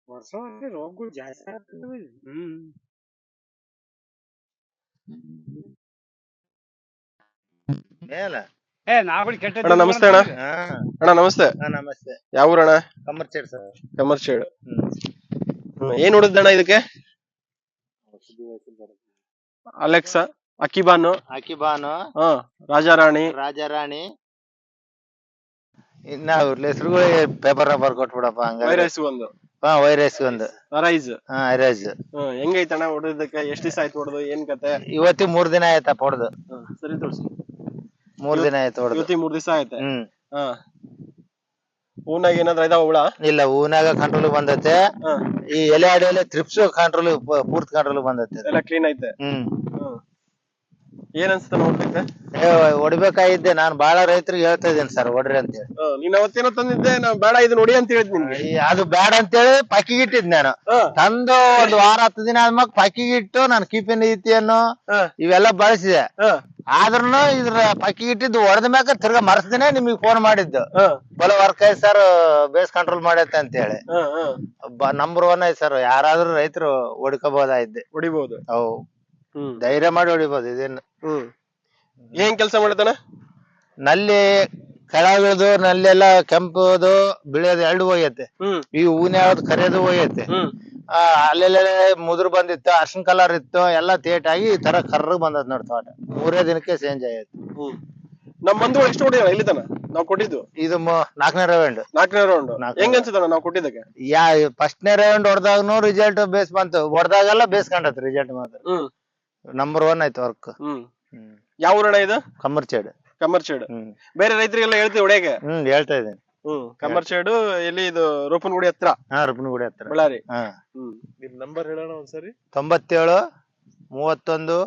ವರ್ಷ ವರ್ಷ ರೋಗಗಳು ಜಾಸ್ತಿ ಆಗ್ತವೆ. ಅಣ್ಣ ನಮಸ್ತೆ ಅಣ್ಣ. ಅಣ್ಣ ನಮಸ್ತೆ. ನಮಸ್ತೆ. ಯಾವ ಊರಣ್ಣ? ಕಮರ್ಚೇಡ್ ಸರ್. ಕಮರ್ಚೇಡ್. ಏನ್ ಹೊಡೆದಣ್ಣ ಇದಕ್ಕೆ? ಅಲೆಕ್ಸಾ, ಅಕಿಬಾನು, ರಾಜಾರಾಣಿ. ಇನ್ನ ಹೆಸರುಗಳು ಪೇಪರ್ ರಬ್ಬರ್ ಕೊಟ್ಬಿಡಪ್ಪ. ಹಂಗ ವೈರಸ್ ಒಂದು. ವೈರಸ್ ಒಂದು. ಅರೈಸ್. ಅರೈಸ್. ಹೆಂಗೈತಣ್ಣ ಹೊಡೆದಕ್ಕೆ? ಎಷ್ಟ್ ದಿವಸ ಆಯ್ತು ಹೊಡೆದು? ಏನ್ ಕತೆ? ಇವತ್ತಿ 3 ದಿನ ಆಯ್ತಪ್ಪ ಹೊಡೆದು. ಸರಿ ತೋರ್ಸಿ. 3 ದಿನ ಆಯ್ತು ಹೊಡೆದು. ಇವತ್ತಿ 3 ದಿವಸ ಆಯ್ತು. ಹೂನಾಗ ಏನಾದ್ರ ಇದಾವ ಹುಳ? ಇಲ್ಲ, ಹೂನಾಗ ಕಂಟ್ರೋಲ್ ಬಂದೈತೆ. ಈ ಎಲೆ ಅಡಿಯಲ್ಲಿ ತ್ರಿಪ್ಸ್ ಕಂಟ್ರೋಲ್ ಪೂರ್ತಿ ಕಂಟ್ರೋಲ್ ಬಂದೈತೆ. ಎಲ್ಲ ಕ್ಲೀನ್ ಐತೆ. ಏನ್ ಅನ್ಸುತ್ತೆ ನೋಡ್ಬೇಕು? ಹೊಡಿಬೇಕಾಗಿದ್ದೆ. ನಾನ್ ಬಾಳ ರೈತರಿಗೆ ಹೇಳ್ತಾ ಇದ್ದೇನೆ ಸರ್, ಹೊಡ್ರಿ ಅಂತ ಹೇಳಿ. ನೀನ್ ಅವತ್ತೇನೋ ತಂದಿದ್ದೆ, ನಾವ್ ಬೇಡ ಇದು ನೋಡಿ ಅಂತ ಹೇಳಿದ್ನಿ. ಅದು ಬೇಡ ಅಂತೇಳಿ ಪಕ್ಕಿಗೆ ಇಟ್ಟಿದ್ ನಾನು. ತಂದು 1 ವಾರ 10 ದಿನ ಆದ್ಮೇಲೆ ಪಕ್ಕಿಗೆ ಇಟ್ಟು ನಾನು ಕೀಪಿನ ರೀತಿಯನ್ನು ಇವೆಲ್ಲ ಬಳಸಿದೆ. ಆದ್ರೂ ಇದ್ರ ಪಕ್ಕಿಗೆ ಇಟ್ಟಿದ್ದು ಹೊಡೆದ ಮ್ಯಾಕ ತಿರ್ಗಾ ಮರ್ಸ್ದಿನೇ ನಿಮಗ್ ಫೋನ್ ಮಾಡಿದ್ದು. ಬಲ ವರ್ಕ್ ಐತ್ ಸರ್, ಬೇಸ್ ಕಂಟ್ರೋಲ್ ಮಾಡೈತೆ ಅಂತ ಹೇಳಿ. ನಂಬರ್ 1 ಐತ್ ಸರ್. ಯಾರಾದ್ರೂ ರೈತರು ಹೊಡಿಕೋಬಹುದಾಯ್ದೆ. ಹೊಡಿಬಹುದು. ಅವು ಧೈರ್ಯ ಮಾಡಿ ಹೊಡಿಬಹುದು. ಇದೇನು ಏನ್ ಕೆಲಸ ಮಾಡ್ತಾನ? ನಲ್ಲಿ ಕೆಳಗಿಳಿದು ನಲ್ಲೆಲ್ಲ ಕೆಂಪುದು ಬಿಳಿಯೋದು 2 ಹೋಗೈತೆ. ಈ ಹೂನ್ ಯಾವ್ದು ಕರಿಯೋದು ಹೋಗೈತೆ. ಅಲ್ಲೆಲ್ಲ ಮುದುರು ಬಂದಿತ್ತು, ಅರ್ಶನ್ ಕಲರ್ ಇತ್ತು, ಎಲ್ಲ ತೇಟಾಗಿ ಈ ತರ ಕರ್ರಗ್ ಬಂದದ್ ನೋಡಿ ತೋಟ. 3 ದಿನಕ್ಕೆ ಚೇಂಜ್ ಆಗೈತೆ. ನಮ್ ಬಂಧುಗಳು ಎಷ್ಟು ಹೊಡಿಯೋಣ ಇಲ್ಲಿ ತನ ನಾವ್ ಕೊಟ್ಟಿದ್ದು? ಇದು 4ನೇ ರೌಂಡ್. 4ನೇ ರೌಂಡ್ ಹೆಂಗ ಅನ್ಸುತ್ತಣ್ಣ ನಾವ್ ಕೊಟ್ಟಿದ್ದಕ್ಕೆ? ಫಸ್ಟ್ನೇ ರೌಂಡ್ ಹೊಡೆದಾಗನು ರಿಸಲ್ಟ್ ಬೇಸ್ ಬಂತು. ಹೊಡೆದಾಗೆಲ್ಲ ಬೇಸ್ಕೊಂಡತ್ ರಿಸಲ್ಟ್ ಮಾತ್ರ. ನಂಬರ್ 1 ಆಯ್ತು ವರ್ಕ್. ಯಾವ ಊರಣ್ಣ ಇದು? ಕಮರ್ಚೇಡ್. ಕಮರ್ಚೇಡ್. ಬೇರೆ ರೈತರಿಗೆಲ್ಲ ಹೇಳ್ತೀವಿ ಹೊಡೆಯಕ್ಕೆ? ಹೇಳ್ತಾ ಇದ್ದೇನೆ. ಕಮರ್ಚೇಡು ಎಲ್ಲಿ? ಇದು ರೂಪನಗುಡಿ ಹತ್ರ. ರೂಪನಗುಡಿ ಹತ್ರ, ಬಳ್ಳಾರಿ. ನಿಮ್ ನಂಬರ್ ಹೇಳೋಣ ಒಂದ್ಸರಿ. 97 31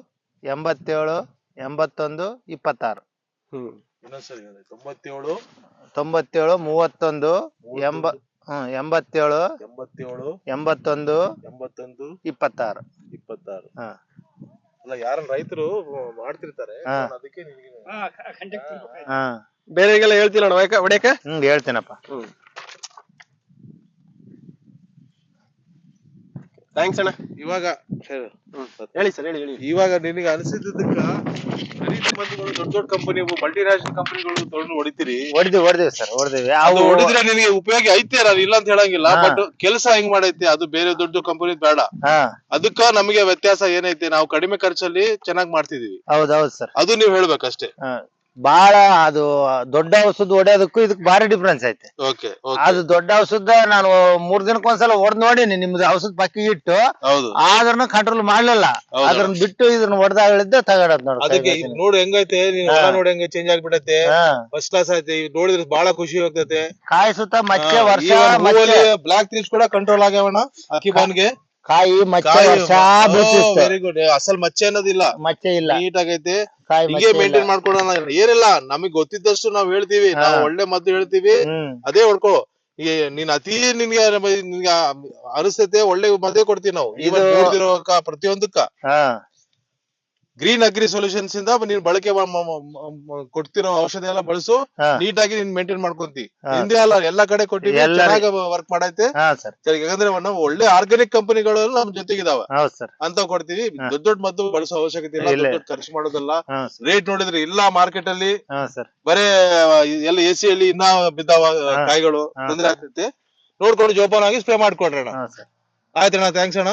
87 81 26. ಇನ್ನೊಂದ್ಸರಿ 97 31 87 81 26. ಅಲ್ಲ, ಯಾರನ್ನ ರೈತರು ಮಾಡ್ತಿರ್ತಾರೆ ಅದಕ್ಕೆ ಬೇರೆಗೆಲ್ಲ ಹೇಳ್ತಿಲ್ಲ ಹೊಡೆಯಕ್ಕೆ? ಹೇಳ್ತೇನಪ್ಪ. ಥ್ಯಾಂಕ್ಸ್ ಅಣ್ಣ. ಇವಾಗ ಹೇಳಿ ಸರ್, ಹೇಳಿ. ಇವಾಗ ನಿನಗೆ ಅನಿಸಿದ್ದಕ್ಕ ಖರೀದಿ ಮಂದಿಗಳು ದೊಡ್ಡ ದೊಡ್ಡ ಕಂಪನಿ, ಮಲ್ಟಿನ್ಯಾಷನಲ್ ಕಂಪನಿಗಳು ತೊಗೊಂಡು ಹೊಡಿತೀರಿ? ಹೊಡೆದಿವಿ ಸರ್, ಹೊಡೆದಿವಿ. ಹೊಡಿದ್ರೆ ನಿನಗೆ ಉಪಯೋಗ ಐತೆ, ನಾನು ಇಲ್ಲ ಅಂತ ಹೇಳಂಗಿಲ್ಲ. ಬಟ್ ಕೆಲಸ ಹೆಂಗ್ ಮಾಡೈತಿ ಅದು ಬೇರೆ ದೊಡ್ಡ ಕಂಪನಿ ಬೇಡ. ಅದಕ್ಕ ನಮಗೆ ವ್ಯತ್ಯಾಸ ಏನೈತಿ? ನಾವು ಕಡಿಮೆ ಖರ್ಚಲ್ಲಿ ಚೆನ್ನಾಗಿ ಮಾಡ್ತಿದೀವಿ. ಹೌದೌದು ಸರ್, ಅದು ನೀವ್ ಹೇಳ್ಬೇಕಷ್ಟೇ. ಬಾಳ ಅದು ದೊಡ್ಡ ಔಷಧ ಹೊಡೆಯೋದಕ್ಕೂ ಇದಕ್ ಭಾರಿ ಡಿಫ್ರೆನ್ಸ್ ಐತೆ. ಅದು ದೊಡ್ಡ ಔಷಧ ನಾನು 3 ದಿನಕ್ಕೊಂದ್ಸಲ ಹೊಡೆದ್ ನೋಡಿನಿ. ನಿಮ್ದು ಔಷಧ ಪಕ್ಕಿಗೆ ಇಟ್ಟು ಆದ್ರೂ ಕಂಟ್ರೋಲ್ ಮಾಡ್ಲಿಲ್ಲ. ಅದನ್ನ ಬಿಟ್ಟು ಇದನ್ನ ಹೊಡೆದಾಗಳಿದ್ದ ತಗಡದ್ ಅದಕ್ಕೆ ನೋಡಿ ಹೆಂಗೈತೆ. ನೋಡಿ ಹೆಂಗ ಚೇಂಜ್ ಆಗ್ಬಿಟ್ಟೈತೆ. ಫಸ್ಟ್ ಕ್ಲಾಸ್ ಐತೆ. ನೋಡಿದ್ರೆ ಬಹಳ ಖುಷಿ ಆಗ್ತೈತೆ. ಕಾಯಿ ಸುತ್ತ ಮಚ್ಚೆ ವರ್ಷ ಬ್ಲಾಕ್ ಥ್ರಿಪ್ಸ್ ಕೂಡ ಕಂಟ್ರೋಲ್ ಆಗ್ಯಾವಣ್ಣ ಅಕಿಬಾನ್ಗೆ. ಕಾಯಿ ಮಚ್ಚೆ ವರ್ಷ ವೆರಿ ಗುಡ್. ಅಸಲ್ ಮಚ್ಚೆ ಅನ್ನೋದಿಲ್ಲ, ಮಚ್ಚೆ ಇಲ್ಲ, ನೀಟ್ ಆಗೈತೆ. ಹಿಂಗೆ ಮೇಂಟೈನ್ ಮಾಡ್ಕೊಡೋಣ. ಏನಿಲ್ಲ, ನಮಗ್ ಗೊತ್ತಿದ್ದಷ್ಟು ನಾವ್ ಹೇಳ್ತೀವಿ. ನಾವ್ ಒಳ್ಳೆ ಮದ್ದು ಹೇಳ್ತೀವಿ, ಅದೇ ಹೊಡ್ಕೊ. ನೀನ್ ಅತಿ ನಿನ್ಗೆ ಅನಿಸ್ತೈತೆ ಒಳ್ಳೆ ಮದ್ದೆ ಕೊಡ್ತೀವಿ ನಾವು. ಈಗ ಪ್ರತಿಯೊಂದಕ್ಕ ಗ್ರೀನ್ ಅಗ್ರಿ ಸೊಲ್ಯೂಷನ್ಸ್ ಇಂದ ನೀನ್ ಬಳಕೆ ಕೊಡ್ತಿರೋ ಔಷಧಿ ಎಲ್ಲ ಬಳಸು. ನೀಟಾಗಿ ನೀನ್ ಮೇಂಟೈನ್ ಮಾಡ್ಕೊಂತಿ. ಹಿಂದೆ ಅಲ್ಲ, ಎಲ್ಲಾ ಕಡೆ ಕೊಟ್ಟಿವಿ, ಚೆನ್ನಾಗಿ ವರ್ಕ್ ಮಾಡೈತೆ. ಯಾಕಂದ್ರೆ ನಾವು ಒಳ್ಳೆ ಆರ್ಗಾನಿಕ್ ಕಂಪನಿಗಳು ನಮ್ ಜೊತೆಗಿದಾವ ಅಂತ ಕೊಡ್ತೀವಿ. ದೊಡ್ಡ ಮದ್ದು ಬಳಸೋ ಅವಶ್ಯಕತೆ ಇಲ್ಲ, ದೊಡ್ಡ ಖರ್ಚು ಮಾಡೋದಲ್ಲ. ರೇಟ್ ನೋಡಿದ್ರೆ ಇಲ್ಲ ಮಾರ್ಕೆಟ್ ಅಲ್ಲಿ ಬರೇ ಎಲ್ಲ AC ಅಲ್ಲಿ ಇನ್ನ ಬಿದ್ದಾವ ಕಾಯಿಗಳು, ತೊಂದ್ರೆ ಆಗ್ತೈತೆ. ನೋಡ್ಕೊಂಡು ಜೋಪಾನಾಗಿ ಸ್ಪ್ರೇ ಮಾಡ್ಕೊಡ್ರಣ. ಆಯ್ತಣ್ಣ, ಥ್ಯಾಂಕ್ಸ್ ಅಣ್ಣ.